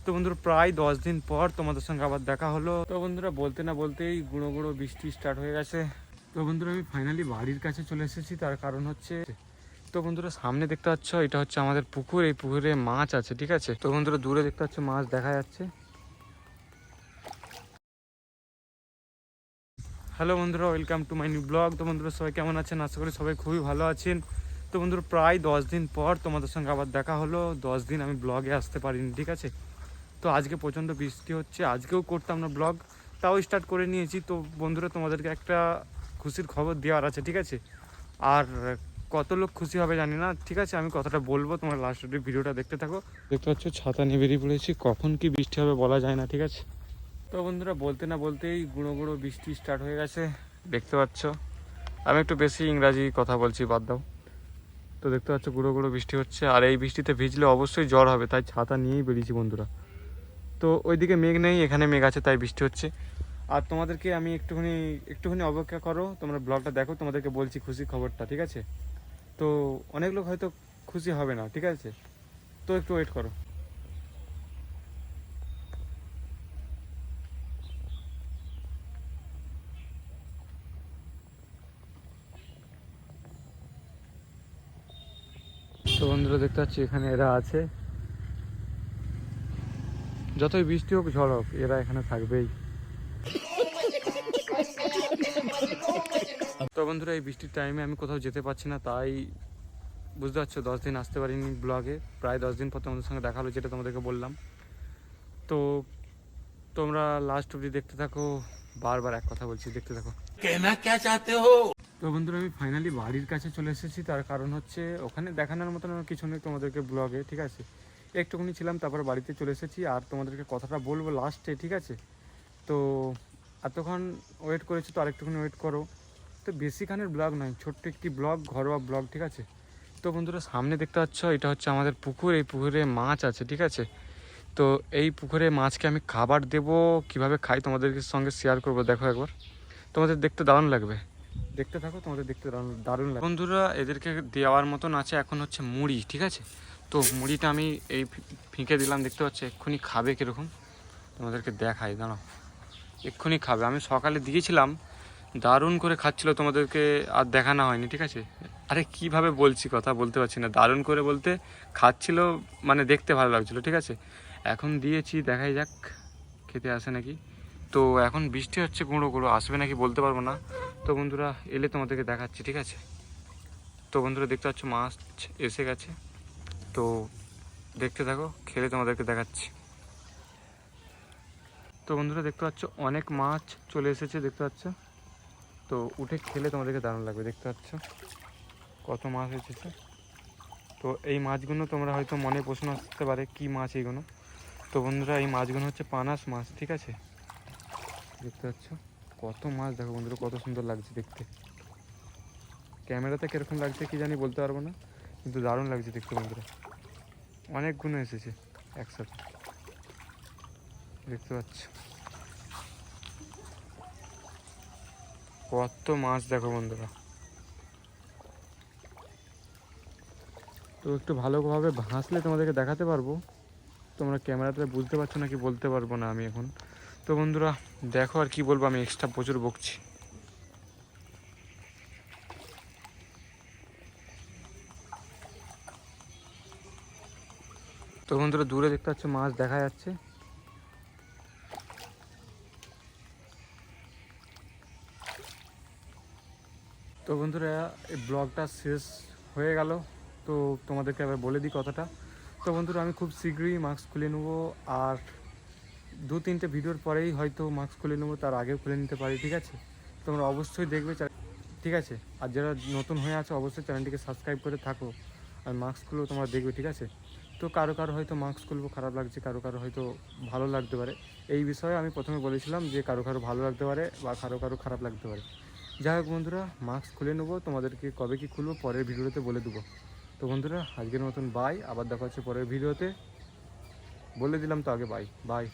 তো বন্ধুরা প্রায় 10 দিন পর তোমাদের সঙ্গে আবার দেখা হলো। তো বন্ধুরা বলতে না বলতেই গুঁড়ো গুঁড়ো বৃষ্টি স্টার্ট হয়ে গেছে। তো বন্ধুরা আমি ফাইনালি বাড়ির কাছে চলে এসেছি, তার কারণ হচ্ছে তো বন্ধুরা সামনে দেখতে পাচ্ছ এটা হচ্ছে আমাদের পুকুর, এই পুকুরে মাছ আছে, ঠিক আছে। তো বন্ধুরা দূরে দেখতে পাচ্ছ মাছ দেখা যাচ্ছে। হ্যালো বন্ধুরা, welcome to my new blog. তো বন্ধুরা সবাই কেমন আছেন? আশা করি সবাই খুবই ভালো আছেন। তো বন্ধুরা প্রায় 10 দিন পর তোমাদের সঙ্গে আবার দেখা হলো। 10 দিন আমি ব্লগে আসতে পারিনি, ঠিক আছে। তো আজকে প্রচণ্ড বৃষ্টি হচ্ছে, আজকেও করতাম না ব্লগ, তাও স্টার্ট করে নিয়েছি। তো বন্ধুরা তোমাদেরকে একটা খুশির খবর দেওয়ার আছে, ঠিক আছে। আর কত লোক খুশি হবে জানি না, ঠিক আছে। আমি কথাটা বলবো, তোমরা লাস্ট অব্দি ভিডিওটা দেখতে থাকো। দেখতে পাচ্ছ ছাতা নিয়ে বেরিয়ে পড়েছি, কখন কি বৃষ্টি হবে বলা যায় না, ঠিক আছে। তো বন্ধুরা বলতে না বলতেই গুঁড়ো গুঁড়ো বৃষ্টি স্টার্ট হয়ে গেছে, দেখতে পাচ্ছ। আমি একটু বেশি ইংরাজি কথা বলছি, বাদ দাও। তো দেখতে পাচ্ছ গুঁড়ো গুঁড়ো বৃষ্টি হচ্ছে, আর এই বৃষ্টিতে ভিজলে অবশ্যই জ্বর হবে, তাই ছাতা নিয়েই বেরিয়েছি বন্ধুরা। তো ওইদিকে মেঘ নেই, এখানে মেঘ আছে, তাই বৃষ্টি হচ্ছে। আর তোমাদেরকে আমি একটুখানি অপেক্ষা করো, তোমরা ব্লগটা দেখো, তোমাদেরকে বলছি খুশি খবরটা, ঠিক আছে। তো অনেক লোক হয়তো খুশি হবে না, ঠিক আছে, তো একটু ওয়েট করো। তো বন্ধুরা দেখতে পাচ্ছি এখানে এরা আছে, যতই বৃষ্টি হোক ঝড় হোক এরা এখানে থাকবেই। তো বন্ধুরা এই বৃষ্টির টাইমে আমি কোথাও যেতে পারছি না, তাই বুঝতে পারছো 10 দিন আসতে পারিনি ব্লগে। প্রায় 10 দিন পর তোমাদের সঙ্গে দেখা হলো, যেটা তোমাদেরকে বললাম। তো তোমরা লাস্ট অব্দি দেখতে থাকো, বারবার এক কথা বলছি, দেখতে থাকো। कहना क्या चाहते हो? তো বন্ধুরা আমি ফাইনালি বাড়ির কাছে চলে এসেছি, তার কারণ হচ্ছে ওখানে দেখানোর মতন আমার কিছু নেই তোমাদেরকে ব্লগে, ঠিক আছে। একটুখানি ছিলাম, তারপর বাড়িতে চলে এসেছি, আর তোমাদেরকে কথাটা বলবো লাস্টে, ঠিক আছে। তো এতক্ষণ ওয়েট করেছি, তো আরেকটুখানি ওয়েট করো। তো বেশিখানের ব্লগ নয়, ছোট্ট একটি ব্লগ, ঘরোয়া ব্লগ, ঠিক আছে। তো বন্ধুরা সামনে দেখতে পাচ্ছ এটা হচ্ছে আমাদের পুকুর, এই পুকুরে মাছ আছে, ঠিক আছে। তো এই পুকুরে মাছকে আমি খাবার দেব, কিভাবে খাই তোমাদের সঙ্গে শেয়ার করব, দেখো একবার। তোমাদের দেখতে দারুণ লাগবে, দেখতে থাকো, তোমাদের দেখতে দারুণ দারুণ লাগবে। বন্ধুরা এদেরকে দেওয়ার মতন আছে এখন হচ্ছে মুড়ি, ঠিক আছে। তো মুড়িটা আমি এই ফিঁকে দিলাম, দেখতে পাচ্ছ, এক্ষুনি খাবে কীরকম তোমাদেরকে দেখাই, দাঁড়াও। এক্ষুনি খাবে, আমি সকালে দিয়েছিলাম, দারুণ করে খাচ্ছিল, তোমাদেরকে আর দেখানো হয়নি, ঠিক আছে। আরে কিভাবে বলছি, কথা বলতে পারছি না, দারুণ করে বলতে খাচ্ছিল, মানে দেখতে ভালো লাগছিলো, ঠিক আছে। এখন দিয়েছি, দেখাই যাক খেতে আসে নাকি। তো এখন বৃষ্টি হচ্ছে, গুঁড়ো গুঁড়ো আসবে নাকি বলতে পারবো না। তো বন্ধুরা এলে তোমাদেরকে দেখাচ্ছি, ঠিক আছে। তো বন্ধুরা দেখতে পাচ্ছ মাছ এসে গেছে, তো দেখতে থাকো, খেলে তোমাদেরকে দেখাচ্ছি। তো বন্ধুরা দেখতে পাচ্ছ অনেক মাছ চলে এসেছে, দেখতে পাচ্ছ। তো উঠে খেলে তোমাদেরকে দারুণ লাগবে, দেখতে পাচ্ছ কত মাছ এসেছে। তো এই মাছগুলো তোমরা হয়তো মনে প্রশ্ন আসতে পারে কি মাছ এইগুলো। তো বন্ধুরা এই মাছগুলো হচ্ছে পানাস মাছ, ঠিক আছে। দেখতে পাচ্ছ কত মাছ, দেখো বন্ধুরা কত সুন্দর লাগছে দেখতে। ক্যামেরাতে কীরকম লাগছে কি জানি বলতে পারবো না, কিন্তু দারুণ লাগছে দেখতে বন্ধুরা। অনেকগুলো এসেছে একসাথে, দেখতে পাচ্ছ কত মাছ, দেখো বন্ধুরা। তো একটু ভালোভাবে ভাসলে তোমাদেরকে দেখাতে পারবো, তোমরা ক্যামেরাতে বুঝতে পারছো নাকি বলতে পারবো না আমি এখন। তো বন্ধুরা দেখো, আর কি বলবো, আমি এক্সট্রা প্রচুর বকছি। তো বন্ধুরা দূরে দেখতে পাচ্ছ মাছ দেখা যাচ্ছে। তো বন্ধুরা এই ব্লগটা শেষ হয়ে গেল, তো তোমাদেরকে এবার বলে দিই কথাটা। তো বন্ধুরা আমি খুব শীঘ্রই মাস্ক খুলে নেবো, আর 2-3টে ভিডিওর পরেই হয়তো মাস্ক খুলে নেবো, তার আগেও খুলে নিতে পারি, ঠিক আছে। তোমরা অবশ্যই দেখবে, ঠিক আছে। আর যারা নতুন হয়ে আছে অবশ্যই চ্যানেলটিকে সাবস্ক্রাইব করে থাকো, আর মাস্ক খুলেও তোমরা দেখবে, ঠিক আছে। তো কারো কারো হয়তো মাস্ক খুলবো খারাপ লাগছে, কারো কারো হয়তো ভালো লাগতে পারে। এই বিষয়ে আমি প্রথমে বলেছিলাম যে কারো কারো ভালো লাগতে পারে বা কারো কারো খারাপ লাগতে পারে। যাই হোক বন্ধুরা, মাস্ক খুলে নেবো, তোমাদেরকে কবে কি খুলবো পরের ভিডিওতে বলে দেবো। তো বন্ধুরা আজকের মতন বাই, আবার দেখা হচ্ছে পরের ভিডিওতে। বলে দিলাম তো আগে, বাই বাই।